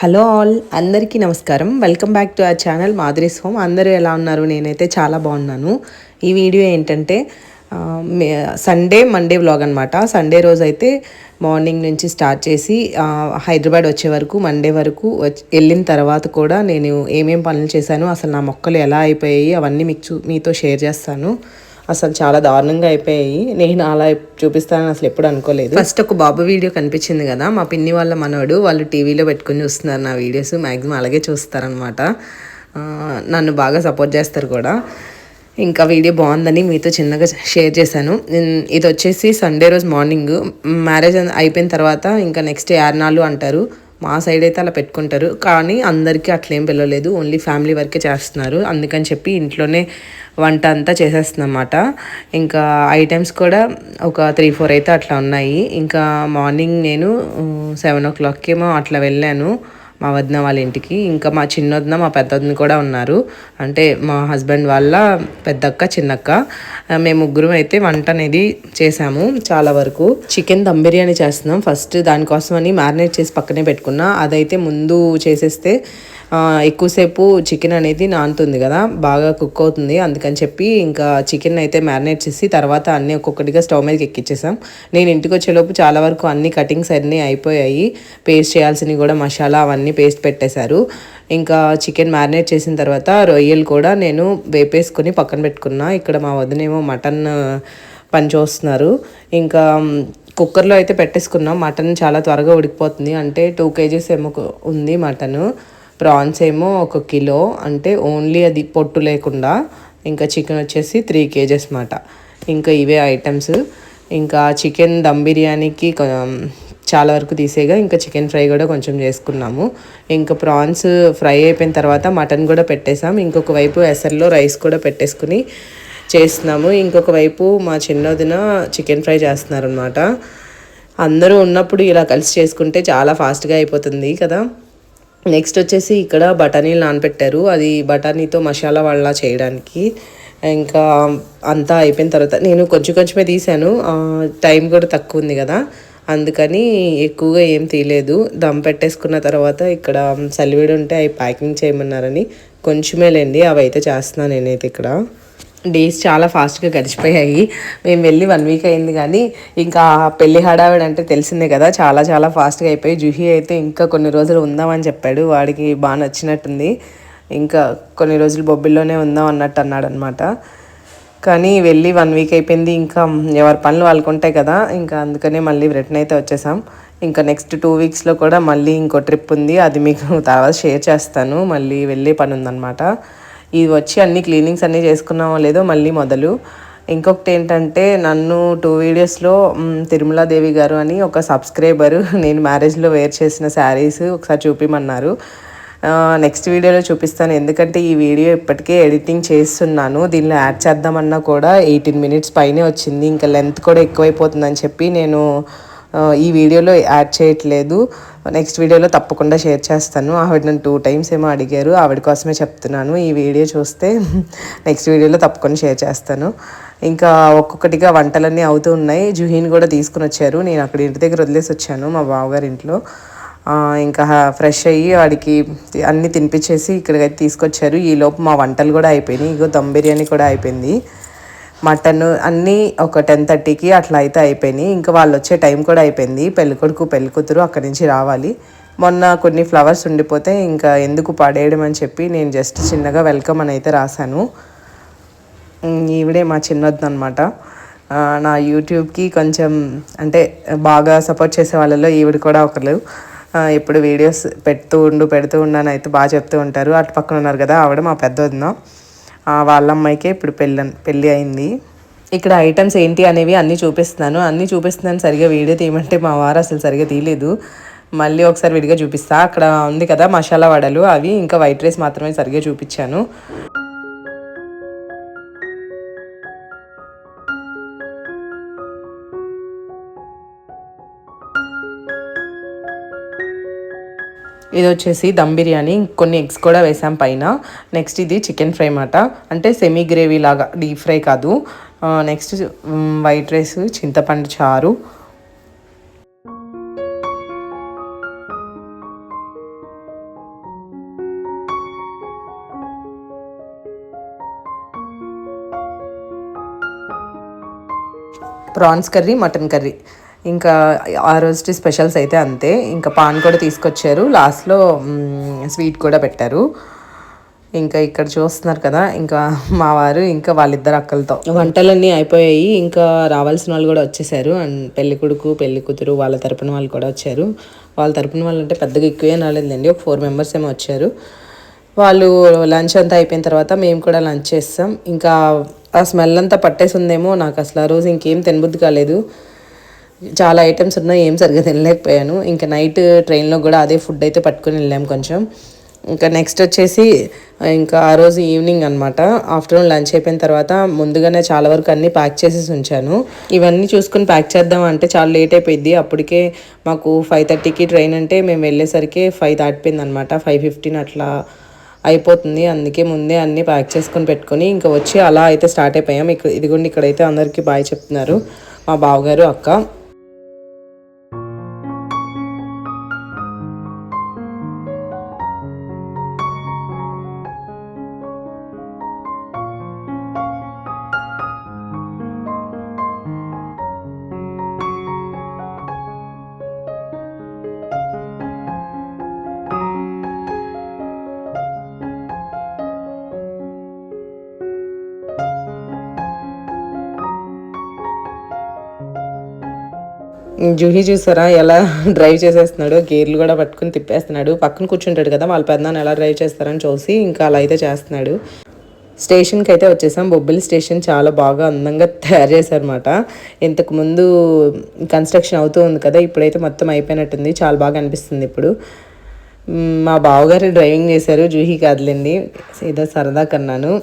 Hello all, అందరికీ నమస్కారం. Welcome back to our channel Madhuri's home. అందరూ ఎలా ఉన్నారు? నేనైతే చాలా బాగున్నాను. ఈ వీడియో ఏంటంటే మండే వ్లాగ్ అనమాట. సండే రోజు అయితే మార్నింగ్ నుంచి స్టార్ట్ చేసి హైదరాబాద్ వచ్చే వరకు, మండే వరకు వెళ్ళిన తర్వాత కూడా నేను ఏమేం పనులు చేశాను, అసలు నా మొక్కలు ఎలా అయిపోయాయి అవన్నీ మీతో షేర్ చేస్తాను. అసలు చాలా దారుణంగా అయిపోయాయి. నేను అలా చూపిస్తానని అసలు ఎప్పుడు అనుకోలేదు. ఫస్ట్ ఒక బాబు వీడియో కనిపించింది కదా, మా పిన్ని వాళ్ళ మనవడు, వాళ్ళు టీవీలో పెట్టుకుని చూస్తున్నారు నా వీడియోస్. మ్యాక్సిమం అలాగే చూస్తారనమాట. నన్ను బాగా సపోర్ట్ చేస్తారు కూడా. ఇంకా వీడియో బాగుందని మీతో చిన్నగా షేర్ చేశాను. ఇది వచ్చేసి సండే రోజు మార్నింగ్. మ్యారేజ్ అయిపోయిన తర్వాత ఇంకా నెక్స్ట్ యార్నాలు అంటారు. మా సైడ్ అయితే అలా పెట్టుకుంటారు, కానీ అందరికీ అట్లేం పిలవలేదు. ఓన్లీ ఫ్యామిలీ వరకే చేస్తున్నారు. అందుకని చెప్పి ఇంట్లోనే వంట అంతా చేసేస్తుందన్నమాట. ఇంకా ఐటమ్స్ కూడా ఒక 3-4 అయితే అట్లా ఉన్నాయి. ఇంకా మార్నింగ్ నేను 7 o'clock ఏమో అట్లా వెళ్ళాను మా వదిన వాళ్ళ ఇంటికి. ఇంకా మా చిన్నొదిన, మా పెద్దొదిన కూడా ఉన్నారు. అంటే మా హస్బెండ్ వాళ్ళ పెద్దక్క, చిన్నక్క. మేము ముగ్గురం అయితే వంట అనేది చేసాము. చాలా వరకు చికెన్ దమ్ బిర్యానీ చేస్తున్నాం. ఫస్ట్ దానికోసమని మ్యారినేట్ చేసి పక్కనే పెట్టుకున్నా. అదైతే ముందు చేసేస్తే ఎక్కువసేపు చికెన్ అనేది నానుతుంది కదా, బాగా కుక్ అవుతుంది. అందుకని చెప్పి ఇంకా చికెన్ అయితే మ్యారినేట్ చేసి తర్వాత అన్నీ ఒక్కొక్కటిగా స్టవ్ మీదకి ఎక్కించేసాం. నేను ఇంటికి వచ్చేలోపు చాలా వరకు అన్ని కటింగ్స్ అన్నీ అయిపోయాయి. పేస్ట్ చేయాల్సినవి కూడా మసాలా అవన్నీ పేస్ట్ పెట్టేశారు. ఇంకా చికెన్ మ్యారినేట్ చేసిన తర్వాత రొయ్యలు కూడా నేను వేపేసుకొని పక్కన పెట్టుకున్నా. ఇక్కడ మా వదినేమో మటన్ పని చూస్తున్నారు. ఇంకా కుక్కర్లో అయితే పెట్టేసుకున్నాం. మటన్ చాలా త్వరగా ఉడికిపోతుంది. అంటే 2 kgs ఏమో ఉంది మటను. ప్రాన్స్ ఏమో 1 kilo, అంటే ఓన్లీ అది పొట్టు లేకుండా. ఇంకా చికెన్ వచ్చేసి 3 kgs మాట. ఇంకా ఇవే ఐటమ్స్. ఇంకా చికెన్ దమ్ బిర్యానీకి చాలా వరకు తీసేగా ఇంకా చికెన్ ఫ్రై కూడా కొంచెం చేసుకున్నాము. ఇంకా ప్రాన్స్ ఫ్రై అయిపోయిన తర్వాత మటన్ కూడా పెట్టేసాం. ఇంకొక వైపు ఎసర్లో రైస్ కూడా పెట్టేసుకుని చేస్తున్నాము. ఇంకొక వైపు మా చిన్నదిన చికెన్ ఫ్రై చేస్తున్నారు అనమాట. అందరూ ఉన్నప్పుడు ఇలా కలిసి చేసుకుంటే చాలా ఫాస్ట్గా అయిపోతుంది కదా. నెక్స్ట్ వచ్చేసి ఇక్కడ బఠానీలు నానబెట్టారు. అది బఠానీతో మసాలా వాళ్ళ చేయడానికి. ఇంకా అంతా అయిపోయిన తర్వాత నేను కొంచెమే తీసాను. టైం కూడా తక్కువ ఉంది కదా, అందుకని ఎక్కువగా ఏం తీయలేదు. దమ్ పెట్టేసుకున్న తర్వాత ఇక్కడ సలివిడి ఉంటే అవి ప్యాకింగ్ చేయమన్నారని కొంచెమే లేండి అవి అయితే చేస్తున్నాను నేనైతే. ఇక్కడ డేస్ చాలా ఫాస్ట్గా గడిచిపోయాయి. మేము వెళ్ళి 1 week అయింది, కానీ ఇంకా పెళ్లి హడావిడి అంటే తెలిసిందే కదా, చాలా ఫాస్ట్గా అయిపోయి. జుహీ అయితే ఇంకా కొన్ని రోజులు ఉందామని చెప్పాడు. వాడికి బాగా నచ్చినట్టుంది. ఇంకా కొన్ని రోజులు బొబ్బిల్లోనే ఉందాం అన్నట్టు అన్నాడు అనమాట. కానీ వెళ్ళి 1 week అయిపోయింది. ఇంకా ఎవరి పనులు వాళ్ళకు ఉంటాయి కదా, ఇంకా అందుకనే మళ్ళీ రిటర్న్ అయితే వచ్చేసాం. ఇంకా నెక్స్ట్ 2 weeksలో కూడా మళ్ళీ ఇంకో ట్రిప్ ఉంది. అది మీకు తర్వాత షేర్ చేస్తాను. మళ్ళీ వెళ్ళే పని ఉందన్నమాట. ఇది వచ్చి అన్ని క్లీనింగ్స్ అన్నీ చేసుకున్నామో లేదో మళ్ళీ మొదలు. ఇంకొకటి ఏంటంటే, నన్ను 2 వీడియోస్లో తిరుమలాదేవి గారు అని ఒక సబ్స్క్రైబరు నేను మ్యారేజ్లో వేర్ చేసిన శారీస్ ఒకసారి చూపిమన్నారు. నెక్స్ట్ వీడియోలో చూపిస్తాను. ఎందుకంటే ఈ వీడియో ఇప్పటికే ఎడిటింగ్ చేస్తున్నాను. దీనిలో యాడ్ చేద్దామన్నా కూడా 18 minutes పైనే వచ్చింది. ఇంకా లెంత్ కూడా ఎక్కువైపోతుందని చెప్పి నేను ఈ వీడియోలో యాడ్ చేయట్లేదు. నెక్స్ట్ వీడియోలో తప్పకుండా షేర్ చేస్తాను. ఆవిడ నన్ను 2 times ఏమో అడిగారు. ఆవిడ కోసమే చెప్తున్నాను. ఈ వీడియో చూస్తే నెక్స్ట్ వీడియోలో తప్పకుండా షేర్ చేస్తాను. ఇంకా ఒక్కొక్కటిగా వంటలన్నీ అవుతూ ఉన్నాయి. జుహీని కూడా తీసుకుని వచ్చారు. నేను అక్కడ ఇంటి దగ్గర వదిలేసి వచ్చాను మా బావగారి ఇంట్లో. ఇంకా ఫ్రెష్ అయ్యి వాడికి అన్నీ తినిపించేసి ఇక్కడికైతే తీసుకొచ్చారు. ఈలోపు మా వంటలు కూడా అయిపోయినాయి. ఇగో దమ్ బిర్యానీ కూడా అయిపోయింది. మటన్ అన్నీ ఒక 10:30కి అట్లా అయితే అయిపోయినాయి. ఇంకా వాళ్ళు వచ్చే టైం కూడా అయిపోయింది. పెళ్ళికొడుకు పెళ్ళికూతురు అక్కడి నుంచి రావాలి. మొన్న కొన్ని ఫ్లవర్స్ ఉండిపోతే ఇంకా ఎందుకు పడేయడం అని చెప్పి నేను జస్ట్ చిన్నగా వెల్కమ్ అని అయితే రాశాను. ఈవిడే మా చిన్నొద్దు అనమాట. నా యూట్యూబ్కి కొంచెం అంటే బాగా సపోర్ట్ చేసే వాళ్ళలో ఈవిడ కూడా ఒకరు. ఎప్పుడు వీడియోస్ పెడుతూ ఉండని అయితే బాగా చెప్తూ ఉంటారు. అటు పక్కన ఉన్నారు కదా, ఆవిడ మా పెద్ద వదిన. వాళ్ళ అమ్మాయికే ఇప్పుడు పెళ్ళి అయింది. ఇక్కడ ఐటమ్స్ ఏంటి అనేవి అన్నీ చూపిస్తున్నాను. సరిగా వీడియో తీయమంటే మా వారు అసలు సరిగా తీయలేదు. మళ్ళీ ఒకసారి విడిగా చూపిస్తా. అక్కడ ఉంది కదా మసాలా వడలు, అవి ఇంకా వైట్ రైస్ మాత్రమే సరిగా చూపించాను. ఇది వచ్చేసి దమ్ బిర్యానీ, కొన్ని ఎగ్స్ కూడా వేసాం పైన. నెక్స్ట్ ఇది చికెన్ ఫ్రై మాట, అంటే సెమీ గ్రేవీ లాగా, డీప్ ఫ్రై కాదు. నెక్స్ట్ వైట్ రైస్, చింతపండు చారు, ప్రాన్స్ కర్రీ, మటన్ కర్రీ. ఇంకా ఆ రోజు స్పెషల్స్ అయితే అంతే. ఇంకా పాన్ కూడా తీసుకొచ్చారు, లాస్ట్లో స్వీట్ కూడా పెట్టారు. ఇంకా ఇక్కడ చూస్తున్నారు కదా, ఇంకా మా వారు ఇంకా వాళ్ళిద్దరు అక్కలతో వంటలన్నీ అయిపోయాయి. ఇంకా రావాల్సిన వాళ్ళు కూడా వచ్చేసారు. అండ్ పెళ్లి కొడుకు పెళ్లి కూతురు వాళ్ళ తరపున వాళ్ళు కూడా వచ్చారు. వాళ్ళ తరపున వాళ్ళు అంటే పెద్దగా ఎక్కువే రాలేదండి, ఒక 4 మెంబర్స్ ఏమో వచ్చారు. వాళ్ళు లంచ్ అంతా అయిపోయిన తర్వాత మేము కూడా లంచ్ చేస్తాం. ఇంకా ఆ స్మెల్ అంతా పట్టేసి ఉందేమో, నాకు అసలు ఆ రోజు ఇంకేం తినబుద్ధి కాలేదు. చాలా ఐటమ్స్ ఉన్నాయి, ఏం సరిగ్గా తినలేకపోయాను. ఇంకా నైట్ ట్రైన్లో కూడా అదే ఫుడ్ అయితే పట్టుకుని వెళ్ళాము కొంచెం. ఇంకా నెక్స్ట్ వచ్చేసి ఇంకా ఆ రోజు ఈవినింగ్ అనమాట, ఆఫ్టర్నూన్ లంచ్ అయిపోయిన తర్వాత ముందుగానే చాలా వరకు అన్నీ ప్యాక్ చేసేసి ఉంచాను. ఇవన్నీ చూసుకుని ప్యాక్ చేద్దాం అంటే చాలా లేట్ అయిపోయింది. అప్పటికే మాకు 5:30కి ట్రైన్ అంటే మేము వెళ్ళేసరికి 5 దాటిపోయింది అనమాట. 5:15 అట్లా అయిపోతుంది. అందుకే ముందే అన్నీ ప్యాక్ చేసుకొని పెట్టుకొని ఇంకా వచ్చి అలా అయితే స్టార్ట్ అయిపోయాం. ఇదిగోండి ఇక్కడైతే అందరికీ బాయ్ చెప్తున్నారు మా బావగారు, అక్క. జూహీ చూసారా ఎలా డ్రైవ్ చేసేస్తున్నాడు, గేర్లు కూడా పట్టుకుని తిప్పేస్తున్నాడు. పక్కన కూర్చుంటాడు కదా, వాళ్ళ పెద్దనాన్న ఎలా డ్రైవ్ చేస్తారని చూసి ఇంకా అలా అయితే చేస్తున్నాడు. స్టేషన్కి అయితే వచ్చేసాం. బొబ్బిలి స్టేషన్ చాలా బాగా అందంగా తయారు చేశారన్నమాట. ఇంతకుముందు కన్స్ట్రక్షన్ అవుతూ ఉంది కదా, ఇప్పుడైతే మొత్తం అయిపోయినట్టుంది, చాలా బాగా అనిపిస్తుంది ఇప్పుడు. మా బావగారు డ్రైవింగ్ చేశారు, జూహీ కాదులేండి, ఏదో సరదా కన్నాను.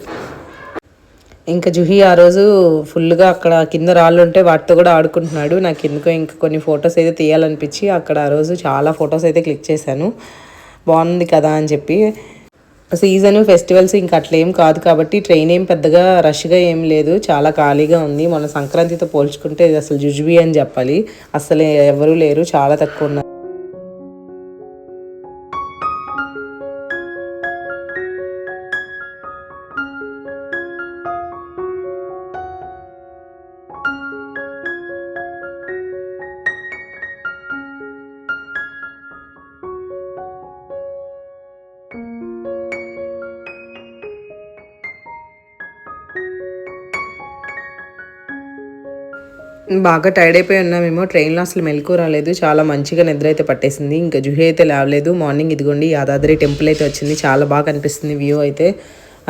ఇంకా జుహి ఆ రోజు ఫుల్గా అక్కడ కింద రాళ్ళు ఉంటే వాటితో కూడా ఆడుకుంటున్నాడు. నాకు ఎందుకో ఇంకా కొన్ని ఫొటోస్ అయితే తీయాలనిపించి అక్కడ ఆ రోజు చాలా ఫొటోస్ అయితే క్లిక్ చేశాను. బాగుంది కదా అని చెప్పి. సీజన్ ఫెస్టివల్స్ ఇంకా అట్లా ఏం కాదు కాబట్టి ట్రైన్ ఏం పెద్దగా రష్గా ఏం లేదు, చాలా ఖాళీగా ఉంది. మన సంక్రాంతితో పోల్చుకుంటే ఇది అసలు జుజుబి అని చెప్పాలి. అసలు ఎవరూ లేరు, చాలా తక్కువ ఉన్నారు. బాగా టైర్డ్ అయిపోయి ఉన్నామేమో, ట్రైన్లో అసలు మెలకు రాలేదు, చాలా మంచిగా నిద్ర అయితే పట్టేసింది. ఇంకా జుహి అయితే లేవలేదు. మార్నింగ్ ఇదిగోండి యాదాద్రి టెంపుల్ అయితే వచ్చింది, చాలా బాగా కనిపిస్తుంది వ్యూ అయితే,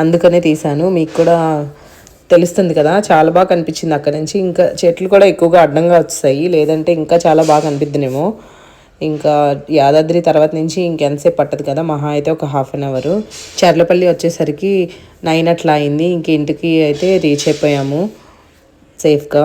అందుకనే తీశాను. మీకు కూడా తెలుస్తుంది కదా, చాలా బాగా కనిపించింది అక్కడ నుంచి. ఇంకా చెట్లు కూడా ఎక్కువగా అడ్డంగా వస్తాయి, లేదంటే ఇంకా చాలా బాగా కనిపిద్దునేమో. ఇంకా యాదాద్రి తర్వాత నుంచి ఇంకెంతసేపు పట్టదు కదా, మహా అయితే ఒక హాఫ్ అన్ అవర్. చర్లపల్లి వచ్చేసరికి 9 అట్లా అయింది. ఇంక ఇంటికి అయితే రీచ్ అయిపోయాము సేఫ్గా.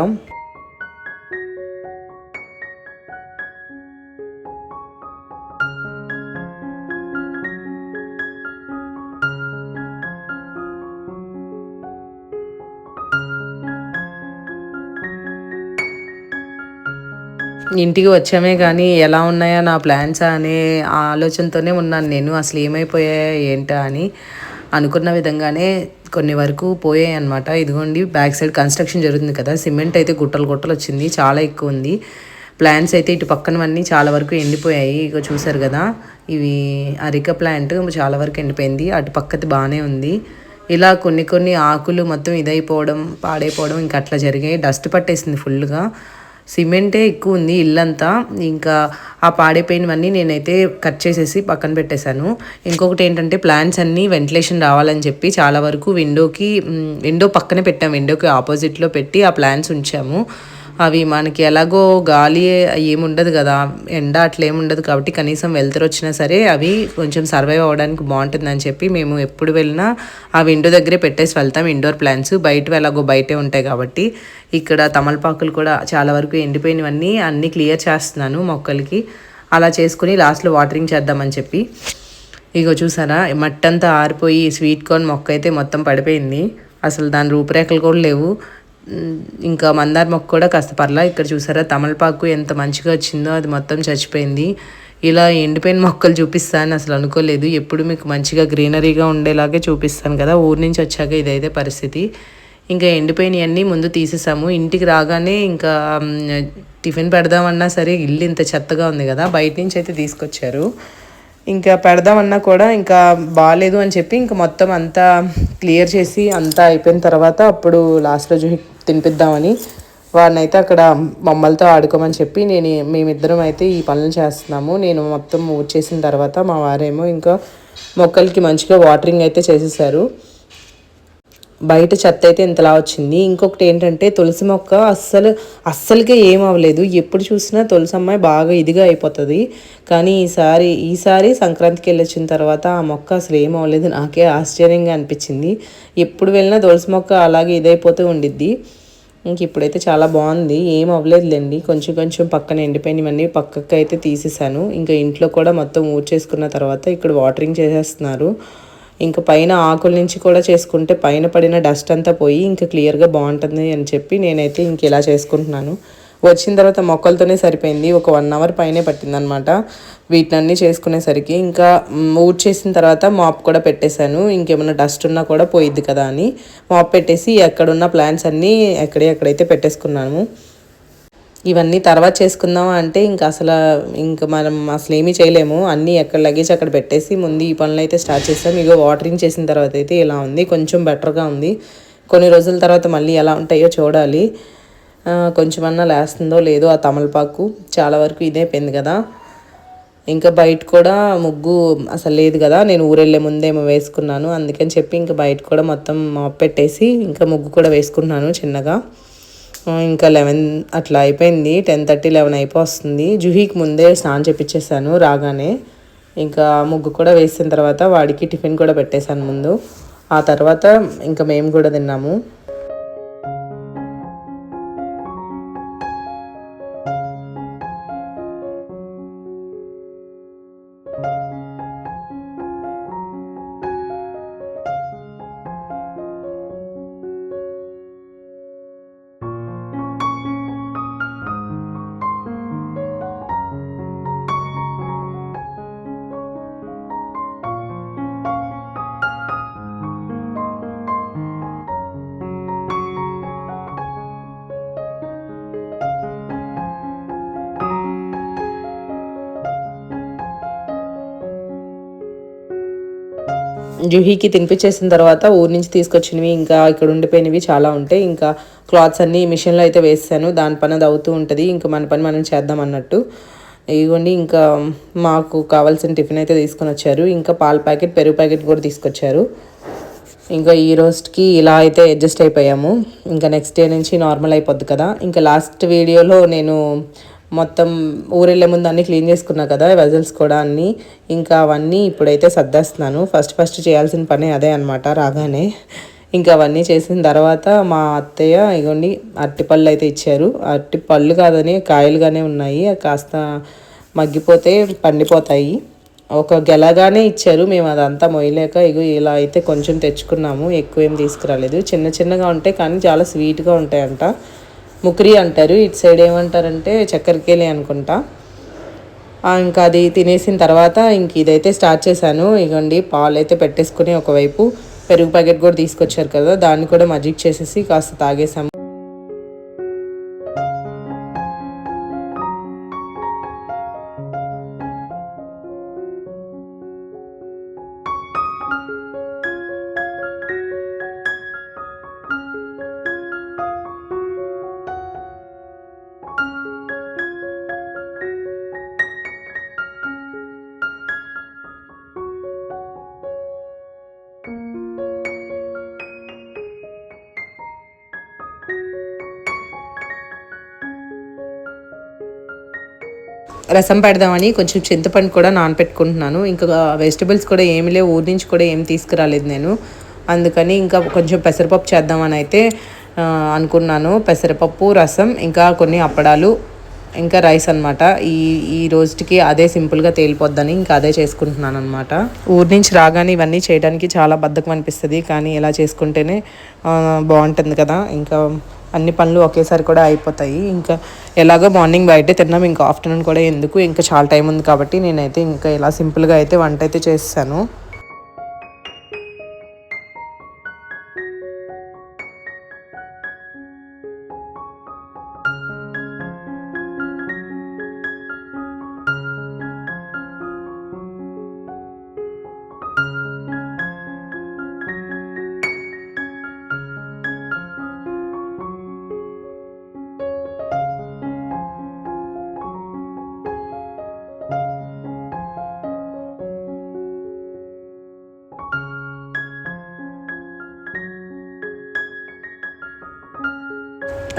ఇంటికి వచ్చామే కానీ ఎలా ఉన్నాయా నా ప్లాన్స్ అనే ఆలోచనతోనే ఉన్నాను నేను. అసలు ఏమైపోయాయా ఏంటా అని అనుకున్న విధంగానే కొన్ని వరకు పోయాయి అనమాట. ఇదిగోండి బ్యాక్ సైడ్ కన్స్ట్రక్షన్ జరుగుతుంది కదా, సిమెంట్ అయితే గుట్టలు గుట్టలు వచ్చింది, చాలా ఎక్కువ ఉంది. ప్లాంట్స్ అయితే ఇటు పక్కనవన్నీ చాలా వరకు ఎండిపోయాయి. ఇక చూసారు కదా, ఇవి అరిక ప్లాంట్ చాలా వరకు ఎండిపోయింది, అటు పక్కది బాగానే ఉంది. ఇలా కొన్ని కొన్ని ఆకులు మొత్తం ఇదైపోవడం పాడైపోవడం ఇంకా అట్లా జరిగాయి. డస్ట్ పట్టేసింది ఫుల్గా, సిమెంటే ఎక్కువ ఉంది ఇల్లంతా. ఇంకా ఆ పాడైపోయినవన్నీ నేనైతే కట్ చేసేసి పక్కన పెట్టేశాను. ఇంకొకటి ఏంటంటే ప్లాంట్స్ అన్నీ వెంటిలేషన్ రావాలని చెప్పి చాలా వరకు విండో పక్కనే పెట్టాము, విండోకి ఆపోజిట్లో పెట్టి ఆ ప్లాంట్స్ ఉంచాము. అవి మనకి ఎలాగో గాలి ఏముండదు కదా, ఎండ అట్లా ఏముండదు కాబట్టి కనీసం వెళ్తురు వచ్చినా సరే అవి కొంచెం సర్వైవ్ అవ్వడానికి బాగుంటుందని చెప్పి మేము ఎప్పుడు వెళ్ళినా ఆ విండో దగ్గరే పెట్టేసి వెళ్తాం ఇండోర్ ప్లాంట్స్. బయట ఎలాగో బయటే ఉంటాయి కాబట్టి. ఇక్కడ తమలపాకులు కూడా చాలా వరకు ఎండిపోయినవన్నీ అన్నీ క్లియర్ చేస్తున్నాను మొక్కలకి. అలా చేసుకుని లాస్ట్లో వాటరింగ్ చేద్దామని చెప్పి. ఇగో చూసారా, మట్టంతా ఆరిపోయి స్వీట్ కార్న్ మొక్క అయితే మొత్తం పడిపోయింది, అసలు దాని రూపురేఖలు కూడా లేవు. ఇంకా మందార మొక్క కూడా కాస్త పర్లా. ఇక్కడ చూసారా తమలపాకు ఎంత మంచిగా వచ్చిందో, అది మొత్తం చచ్చిపోయింది. ఇలా ఎండిపోయిన మొక్కలు చూపిస్తాను అసలు అనుకోలేదు. ఎప్పుడు మీకు మంచిగా గ్రీనరీగా ఉండేలాగే చూపిస్తాను కదా, ఊరి నుంచి వచ్చాక ఇదైతే పరిస్థితి. ఇంకా ఎండిపోయినవన్నీ ముందు తీసేసాము. ఇంటికి రాగానే ఇంకా టిఫిన్ పెడదామన్నా సరే ఇల్లు ఇంత చెత్తగా ఉంది కదా, బయట నుంచి అయితే తీసుకొచ్చారు. ఇంకా పెడదామన్నా కూడా ఇంకా బాగాలేదు అని చెప్పి ఇంకా మొత్తం అంతా క్లియర్ చేసి అంతా అయిపోయిన తర్వాత అప్పుడు లాస్ట్ రోజు తినిపిద్దామని వాడినైతే అక్కడ మమ్మల్తో ఆడుకోమని చెప్పి మేమిద్దరం అయితే ఈ పనులు చేస్తున్నాము. నేను మొత్తం ఊడ్చేసిన తర్వాత మా వారేమో ఇంకా మొక్కలకి మంచిగా వాటరింగ్ అయితే చేసేసారు. బయట చెత్త అయితే ఇంతలా వచ్చింది. ఇంకొకటి ఏంటంటే తులసి మొక్క అస్సలకే ఏం అవ్వలేదు. ఎప్పుడు చూసినా తులసి అమ్మాయి బాగా ఇదిగా అయిపోతుంది. కానీ ఈసారి సంక్రాంతికి వెళ్ళొచ్చిన తర్వాత ఆ మొక్క అసలు ఏం అవ్వలేదు. నాకే ఆశ్చర్యంగా అనిపించింది. ఎప్పుడు వెళ్ళినా తులసి మొక్క అలాగే ఇదైపోతూ ఉండిద్ది. ఇంక ఇప్పుడైతే చాలా బాగుంది, ఏం అవ్వలేదులేండి. కొంచెం పక్కన ఎండిపోయినవన్నీ పక్కకి అయితే తీసేసాను. ఇంకా ఇంట్లో కూడా మొత్తం ఊడ్చేసుకున్న తర్వాత ఇక్కడ వాటరింగ్ చేసేస్తున్నారు. ఇంకా పైన ఆకుల నుంచి కూడా చేసుకుంటే పైన పడిన డస్ట్ అంతా పోయి ఇంకా క్లియర్గా బాగుంటుంది అని చెప్పి నేనైతే ఇంక ఇలా చేసుకుంటున్నాను. వచ్చిన తర్వాత మొక్కలతోనే సరిపోయింది. ఒక 1 అవర్ పైనే పట్టిందనమాట వీటినన్నీ చేసుకునేసరికి. ఇంకా ఊడ్చేసిన తర్వాత మాప్ కూడా పెట్టేశాను. ఇంకేమైనా డస్ట్ ఉన్నా కూడా పోయిద్ది కదా అని మాప్ పెట్టేసి ఎక్కడున్న ప్లాంట్స్ అన్నీ ఎక్కడైతే పెట్టేసుకున్నాను. ఇవన్నీ తర్వాత చేసుకుందాం అంటే ఇంకా మనం అసలు ఏమీ చేయలేము. అన్నీ ఎక్కడ లగేజ్ అక్కడ పెట్టేసి ముందు ఈ పనులు అయితే స్టార్ట్ చేస్తాం. ఇగో వాటరింగ్ చేసిన తర్వాత అయితే ఇలా ఉంది, కొంచెం బెటర్గా ఉంది. కొన్ని రోజుల తర్వాత మళ్ళీ ఎలా ఉంటాయో చూడాలి. కొంచెమన్నా లేస్తుందో లేదో ఆ తమలపాకు చాలా వరకు ఇదైపోయింది కదా. ఇంకా బయట కూడా ముగ్గు అసలు లేదు కదా, నేను ఊరెళ్ళే ముందేమో వేసుకున్నాను. అందుకని చెప్పి ఇంకా బయట కూడా మొత్తం మాప్ పెట్టేసి ఇంకా ముగ్గు కూడా వేసుకున్నాను చిన్నగా. ఇంకా 11 అట్లా అయిపోయింది. 10:30, 11 అయిపోతుంది. జుహీకి ముందే స్నానం చేపించేసాను రాగానే. ఇంకా ముగ్గు కూడా వేసిన తర్వాత వాడికి టిఫిన్ కూడా పెట్టేశాను ముందు. ఆ తర్వాత ఇంకా మేము కూడా తిన్నాము. జుహీకి తినిపించేసిన తర్వాత ఊరి నుంచి తీసుకొచ్చినవి ఇంకా ఇక్కడ ఉండిపోయినవి చాలా ఉంటాయి. ఇంకా క్లాత్స్ అన్నీ మిషన్లో అయితే వేసాను. దాని పని అది అవుతూ ఉంటుంది. ఇంకా మన పని మనం చేద్దాం అన్నట్టు. ఇదిగోండి ఇంకా మాకు కావాల్సిన టిఫిన్ అయితే తీసుకొని వచ్చారు. ఇంకా పాల ప్యాకెట్, పెరుగు ప్యాకెట్ కూడా తీసుకొచ్చారు. ఇంకా ఈ రోజుకి ఇలా అయితే అడ్జస్ట్ అయిపోయాము. ఇంకా నెక్స్ట్ డే నుంచి నార్మల్ అయిపోద్ది కదా. ఇంకా లాస్ట్ వీడియోలో నేను మొత్తం ఊరెళ్ళే ముందు అన్నీ క్లీన్ చేసుకున్నా కదా, వెజల్స్ కూడా అన్నీ. ఇంకా అవన్నీ ఇప్పుడైతే సర్దేస్తున్నాను. ఫస్ట్ చేయాల్సిన పని అదే అనమాట రాగానే. ఇంకా అవన్నీ చేసిన తర్వాత మా అత్తయ్య ఇగోండి అరటిపళ్ళు అయితే ఇచ్చారు. అరటిపళ్ళు కాదని కాయలుగానే ఉన్నాయి, కాస్త మగ్గిపోతే పండిపోతాయి. ఒక గెలగానే ఇచ్చారు. మేము అదంతా మొయ్యలేక ఇలా అయితే కొంచెం తెచ్చుకున్నాము. ఎక్కువ ఏం తీసుకురాలేదు. చిన్నగా ఉంటాయి కానీ చాలా స్వీట్గా ఉంటాయంట. ముక్రి అంటారు, ఇటు సైడ్ ఏమంటారంటే చక్కెరకేళి అనుకుంటా. ఇంకా అది తినేసిన తర్వాత ఇంక ఇదైతే స్టార్ట్ చేశాను. ఇగోండి పాలు అయితే పెట్టేసుకుని ఒకవైపు పెరుగు ప్యాకెట్ కూడా తీసుకొచ్చారు కదా, దాన్ని కూడా మజ్జిగ చేసేసి కాస్త తాగేసాము. రసం పెడదామని కొంచెం చింతపండు కూడా నానపెట్టుకుంటున్నాను. ఇంకా వెజిటబుల్స్ కూడా ఏమి లేవు, ఊరి నుంచి కూడా ఏమి తీసుకురాలేదు నేను. అందుకని ఇంకా కొంచెం పెసరపప్పు చేద్దామని అయితే అనుకున్నాను. పెసరపప్పు, రసం, ఇంకా కొన్ని అప్పడాలు, ఇంకా రైస్ అనమాట. ఈ రోజుకి అదే సింపుల్గా తేలిపోద్దని ఇంకా అదే చేసుకుంటున్నాను అనమాట. ఊరి నుంచి రాగానే ఇవన్నీ చేయడానికి చాలా బద్ధకం అనిపిస్తుంది, కానీ ఇలా చేసుకుంటేనే బాగుంటుంది కదా. ఇంకా అన్ని పనులు ఒకేసారి కూడా అయిపోతాయి. ఇంకా ఎలాగో మార్నింగ్ బయటే తిన్నాం, ఇంకా ఆఫ్టర్నూన్ కూడా ఎందుకు, ఇంకా చాలా టైం ఉంది కాబట్టి నేనైతే ఇంకా ఇలా సింపుల్గా అయితే వంట అయితే చేస్తాను.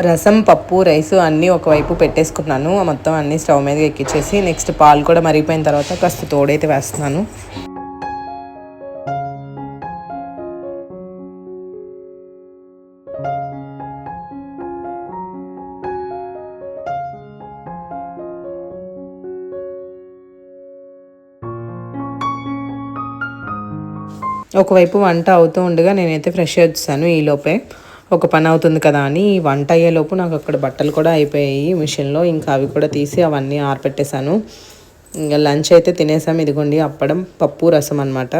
రసం, పప్పు, రైసు అన్నీ ఒకవైపు పెట్టేసుకున్నాను. మొత్తం అన్నీ స్టవ్ మీద ఎక్కించేసి నెక్స్ట్ పాలు కూడా మరిగిపోయిన తర్వాత కాస్త తోడైతే వేస్తున్నాను. ఒకవైపు వంట అవుతూ ఉండగా నేనైతే ఫ్రెష్ వచ్చాను. ఈలోపే ఒక పని అవుతుంది కదా అని వంట అయ్యేలోపు నాకు అక్కడ బట్టలు కూడా అయిపోయాయి మిషన్లో. ఇంకా అవి కూడా తీసి అవన్నీ ఆరపెట్టేశాను. ఇంకా లంచ్ అయితే తినేసాం. ఇదిగోండి అప్పడం, పప్పు, రసం అనమాట.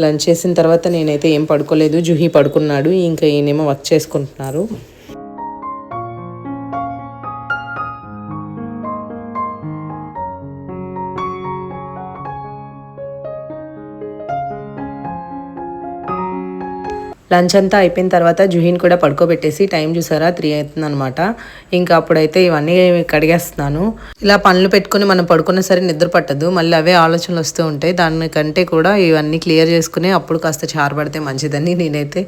లంచ్ చేసిన తర్వాత నేనైతే ఏం పడుకోలేదు. జుహీ పడుకున్నాడు. ఇంకా ఈయనేమో వర్క్ చేసుకుంటున్నారు. లంచ్ అంతా అయిపోయిన తర్వాత జుహీని కూడా పడుకోబెట్టేసి టైం చూసారా 3 అవుతుంది అనమాట. ఇంకా అప్పుడైతే ఇవన్నీ కడిగేస్తున్నాను. ఇలా పనులు పెట్టుకుని మనం పడుకున్న సరే నిద్ర పట్టదు, మళ్ళీ అవే ఆలోచనలు వస్తూ ఉంటాయి. దానికంటే కూడా ఇవన్నీ క్లియర్ చేసుకుని అప్పుడు కాస్త చారబడితే మంచిదని నేనైతే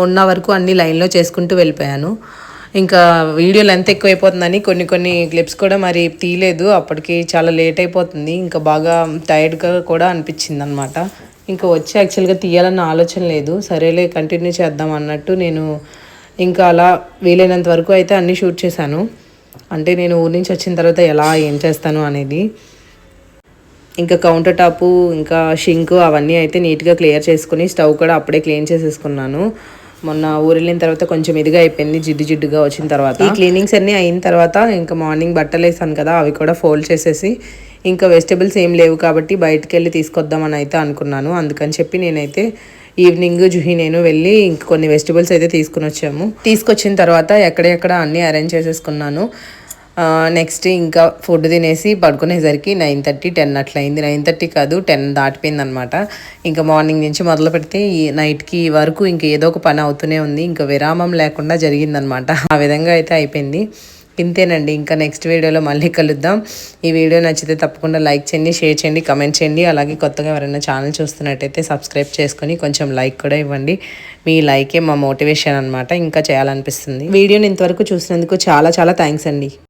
ఉన్న వరకు అన్ని లైన్లో చేసుకుంటూ వెళ్ళిపోయాను. ఇంకా వీడియో లెంత్ ఎక్కువైపోతుందని కొన్ని క్లిప్స్ కూడా మరి తీయలేదు. అప్పటికి చాలా లేట్ అయిపోతుంది. ఇంకా బాగా టైర్డ్గా కూడా అనిపించింది అనమాట. ఇంకా వచ్చి యాక్చువల్గా తీయాలన్న ఆలోచన లేదు. సరేలే కంటిన్యూ చేద్దాం అన్నట్టు నేను ఇంకా అలా వీలైనంత వరకు అయితే అన్నీ షూట్ చేశాను. అంటే నేను ఊరి నుంచి వచ్చిన తర్వాత ఏం చేస్తాను అనేది. ఇంకా కౌంటర్ టాపు, ఇంకా షింక్ అవన్నీ అయితే నీట్గా క్లియర్ చేసుకుని స్టవ్ కూడా అప్పుడే క్లీన్ చేసేసుకున్నాను. మొన్న ఊరెళ్ళిన తర్వాత కొంచెం ఇదిగా అయిపోయింది, జిడ్డుగా వచ్చిన తర్వాత. ఈ క్లీనింగ్స్ అన్నీ అయిన తర్వాత ఇంకా మార్నింగ్ బట్టలు వేసాను కదా, అవి కూడా ఫోల్డ్ చేసేసి ఇంకా వెజిటబుల్స్ ఏం లేవు కాబట్టి బయటకు వెళ్ళి తీసుకొద్దామని అయితే అనుకున్నాను. అందుకని చెప్పి నేనైతే ఈవినింగ్ జుహీ నేను వెళ్ళి ఇంక కొన్ని వెజిటబుల్స్ అయితే తీసుకొచ్చిన తర్వాత ఎక్కడెక్కడ అన్నీ అరేంజ్ చేసేసుకున్నాను. నెక్స్ట్ ఇంకా ఫుడ్ తినేసి పడుకునేసరికి 9:30, 10 అట్లయింది. 9:30 కాదు 10 దాటిపోయింది అనమాట. ఇంకా మార్నింగ్ నుంచి మొదలు పెడితే ఈ నైట్కి వరకు ఇంక ఏదో ఒక పని అవుతూనే ఉంది. ఇంకా విరామం లేకుండా జరిగిందనమాట. ఆ విధంగా అయితే అయిపోయింది. ఇంతేనండి. ఇంకా నెక్స్ట్ వీడియోలో మళ్ళీ కలుద్దాం. ఈ వీడియో నచ్చితే తప్పకుండా లైక్ చేయండి, షేర్ చేయండి, కమెంట్ చేయండి. అలాగే కొత్తగా ఎవరైనా ఛానల్ చూస్తున్నట్టయితే సబ్స్క్రైబ్ చేసుకొని కొంచెం లైక్ కూడా ఇవ్వండి. మీ లైకే మా మోటివేషన్ అనమాట, ఇంకా చేయాలనిపిస్తుంది. వీడియోని ఇంతవరకు చూసినందుకు చాలా థ్యాంక్స్ అండి.